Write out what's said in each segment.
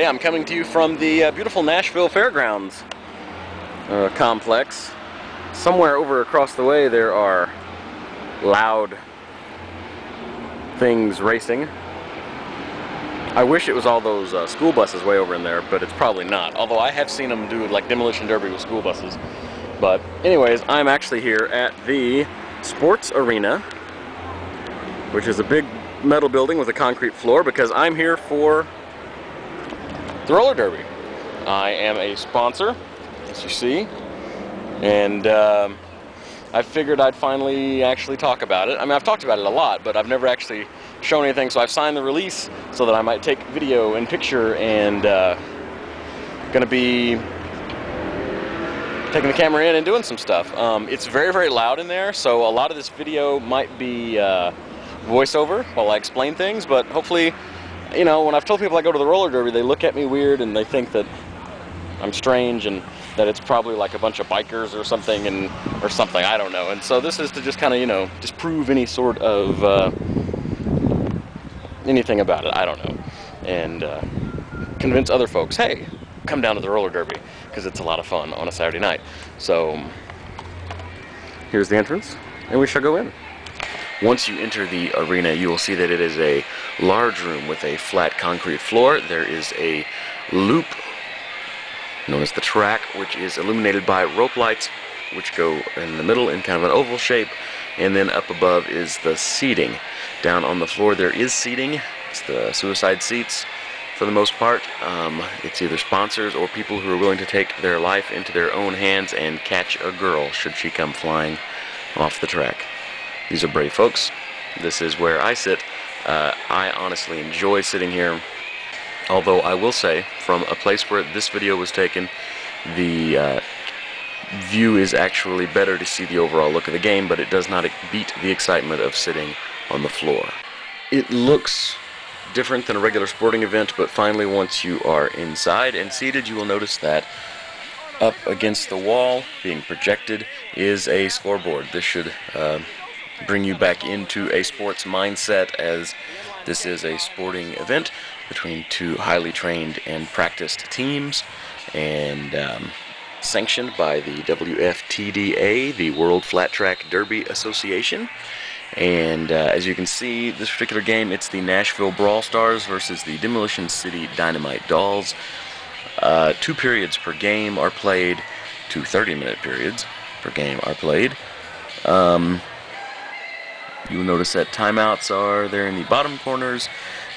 I'm coming to you from the beautiful Nashville Fairgrounds complex. Somewhere over across the way there are loud things racing. I wish it was all those school buses way over in there, but it's probably not. Although I have seen them do like demolition derby with school buses. But anyways, I'm actually here at the sports arena, which is a big metal building with a concrete floor, because I'm here for the roller derby. I am a sponsor, as you see, and I figured I'd finally actually talk about it. I mean, I've talked about it a lot, but I've never actually shown anything, so I've signed the release so that I might take video and picture, and gonna be taking the camera in and doing some stuff. It's very, very loud in there, so a lot of this video might be voiceover while I explain things, but hopefully, you know, when I've told people I go to the roller derby, they look at me weird and they think that I'm strange and that it's probably like a bunch of bikers or something, or something, I don't know. And so this is to just kind of, you know, disprove any sort of anything about it, I don't know, and convince other folks, hey, come down to the roller derby, because it's a lot of fun on a Saturday night. So here's the entrance, and we shall go in. Once you enter the arena, you will see that it is a large room with a flat concrete floor. There is a loop known as the track, which is illuminated by rope lights, which go in the middle in kind of an oval shape, and then up above is the seating. Down on the floor there is seating. It's the suicide seats for the most part. It's either sponsors or people who are willing to take their life into their own hands and catch a girl should she come flying off the track. These are brave folks. This is where I sit. I honestly enjoy sitting here, although I will say, from a place where this video was taken, the view is actually better to see the overall look of the game, but it does not beat the excitement of sitting on the floor. It looks different than a regular sporting event, but finally once you are inside and seated, you will notice that up against the wall, being projected, is a scoreboard. This should bring you back into a sports mindset, as this is a sporting event between two highly trained and practiced teams, and sanctioned by the WFTDA, the World Flat Track Derby Association. And as you can see, this particular game, it's the Nashville Brawl Stars versus the Demolition City Dynamite Dolls. 2 periods per game are played. 2 30-minute periods per game are played. You'll notice that timeouts are there in the bottom corners.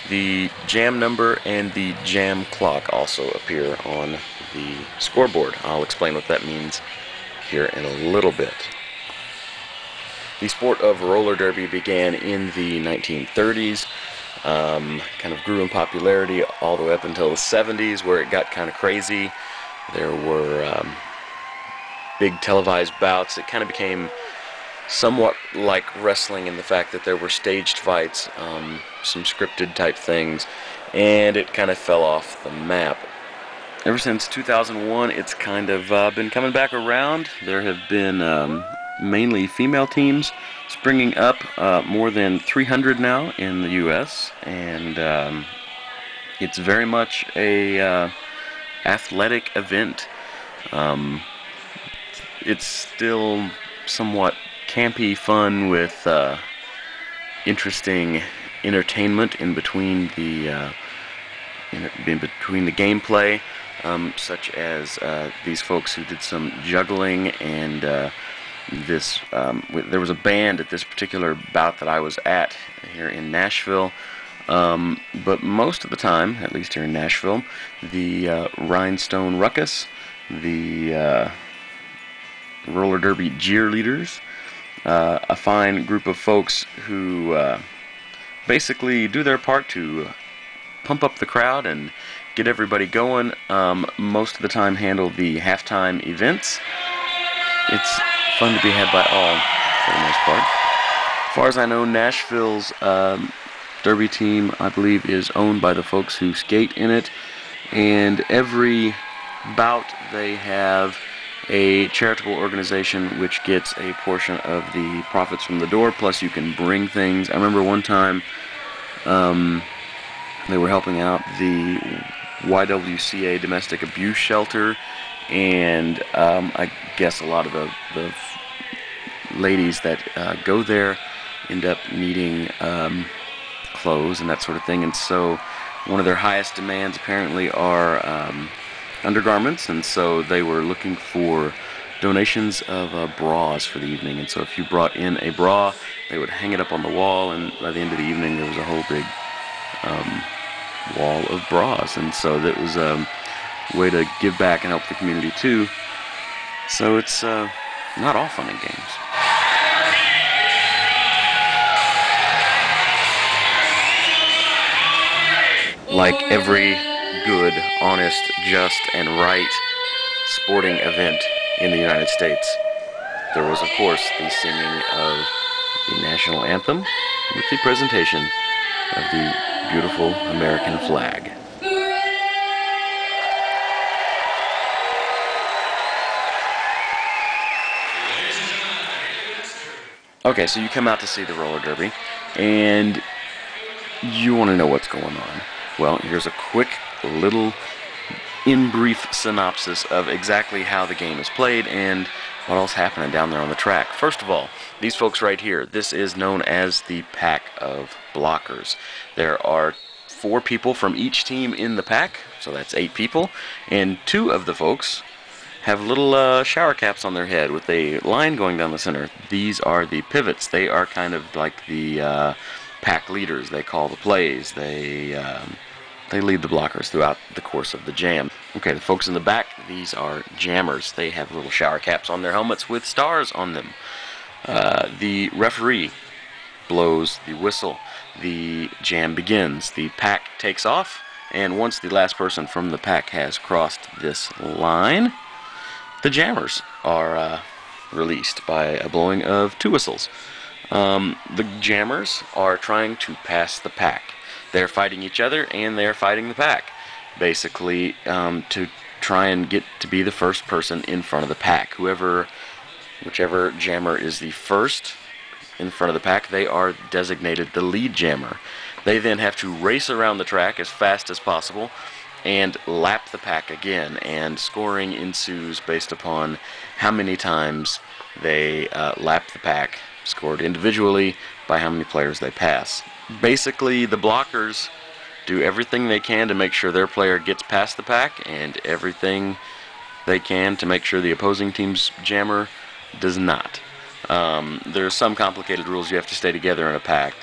The jam number and the jam clock also appear on the scoreboard. I'll explain what that means here in a little bit. The sport of roller derby began in the 1930s, kind of grew in popularity all the way up until the 70s, where it got kind of crazy. There were big televised bouts. It kind of became somewhat like wrestling in the fact that there were staged fights, some scripted type things, and it kind of fell off the map. Ever since 2001, it's kind of been coming back around. There have been mainly female teams springing up, more than 300 now in the U.S., and it's very much a athletic event. It's still somewhat campy fun with interesting entertainment in between the gameplay, such as these folks who did some juggling, and there was a band at this particular bout that I was at here in Nashville, but most of the time, at least here in Nashville, the Rhinestone Ruckus, the roller derby cheerleaders, a fine group of folks who basically do their part to pump up the crowd and get everybody going. Most of the time handle the halftime events. It's fun to be had by all, for the most part. As far as I know, Nashville's derby team, I believe, is owned by the folks who skate in it, and every bout they have a charitable organization which gets a portion of the profits from the door, plus you can bring things. I remember one time they were helping out the YWCA domestic abuse shelter, and I guess a lot of the ladies that go there end up needing clothes and that sort of thing, and so one of their highest demands apparently are undergarments, and so they were looking for donations of bras for the evening. And so if you brought in a bra, they would hang it up on the wall, and by the end of the evening there was a whole big wall of bras. And so that was a way to give back and help the community too. So it's not all fun and games. Like every good, honest, just, and right sporting event in the United States, there was, of course, the singing of the national anthem with the presentation of the beautiful American flag. Okay, so you come out to see the roller derby, and you want to know what's going on. Well, here's a quick little in-brief synopsis of exactly how the game is played and what else happening down there on the track. First of all, these folks right here, this is known as the pack of blockers. There are 4 people from each team in the pack, so that's 8 people, and 2 of the folks have little shower caps on their head with a line going down the center. These are the pivots. They are kind of like the pack leaders. They call the plays. They lead the blockers throughout the course of the jam. Okay, the folks in the back, these are jammers. They have little shower caps on their helmets with stars on them. The referee blows the whistle. The jam begins. The pack takes off, and once the last person from the pack has crossed this line, the jammers are released by a blowing of 2 whistles. The jammers are trying to pass the pack. They're fighting each other, and they're fighting the pack, basically, to try and get to be the first person in front of the pack. Whichever jammer is the first in front of the pack, they are designated the lead jammer. They then have to race around the track as fast as possible and lap the pack again, and scoring ensues based upon how many times they lap the pack, scored individually by how many players they pass. Basically, the blockers do everything they can to make sure their player gets past the pack, and everything they can to make sure the opposing team's jammer does not. There's some complicated rules. You have to stay together in a pack.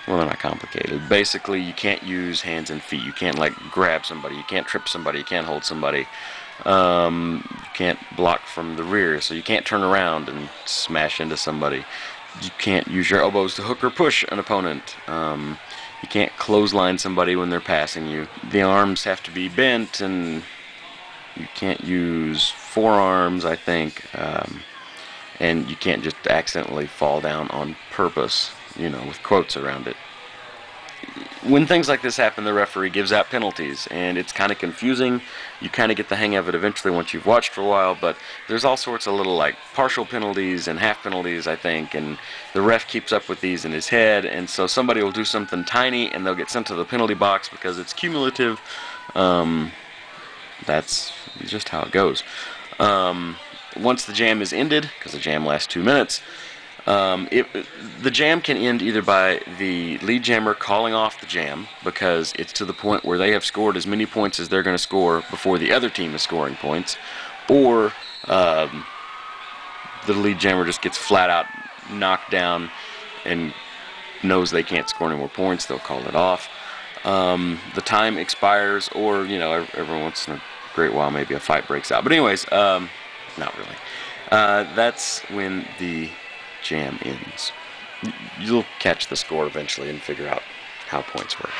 Well, they're not complicated. Basically, you can't use hands and feet. You can't, like, grab somebody. You can't trip somebody. You can't hold somebody. You can't block from the rear, so you can't turn around and smash into somebody. You can't use your elbows to hook or push an opponent. You can't clothesline somebody when they're passing you. The arms have to be bent, and you can't use forearms, I think. And you can't just accidentally fall down on purpose, with quotes around it. When things like this happen, the referee gives out penalties, and it's kind of confusing. You kind of get the hang of it eventually once you've watched for a while, but there's all sorts of little, like, partial penalties and half penalties, I think, and the ref keeps up with these in his head, and so somebody will do something tiny, and they'll get sent to the penalty box because it's cumulative. That's just how it goes. Once the jam is ended, because the jam lasts 2 minutes, the jam can end either by the lead jammer calling off the jam because it's to the point where they have scored as many points as they're going to score before the other team is scoring points, or the lead jammer just gets flat out knocked down and knows they can't score any more points. They'll call it off. The time expires, or every once in a great while maybe a fight breaks out. But anyways, not really. That's when the jam ends. You'll catch the score eventually and figure out how points work.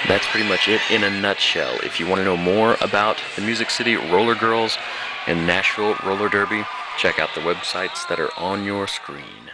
That's pretty much it in a nutshell. If you want to know more about the Music City Roller Girls and Nashville Roller Derby, check out the websites that are on your screen.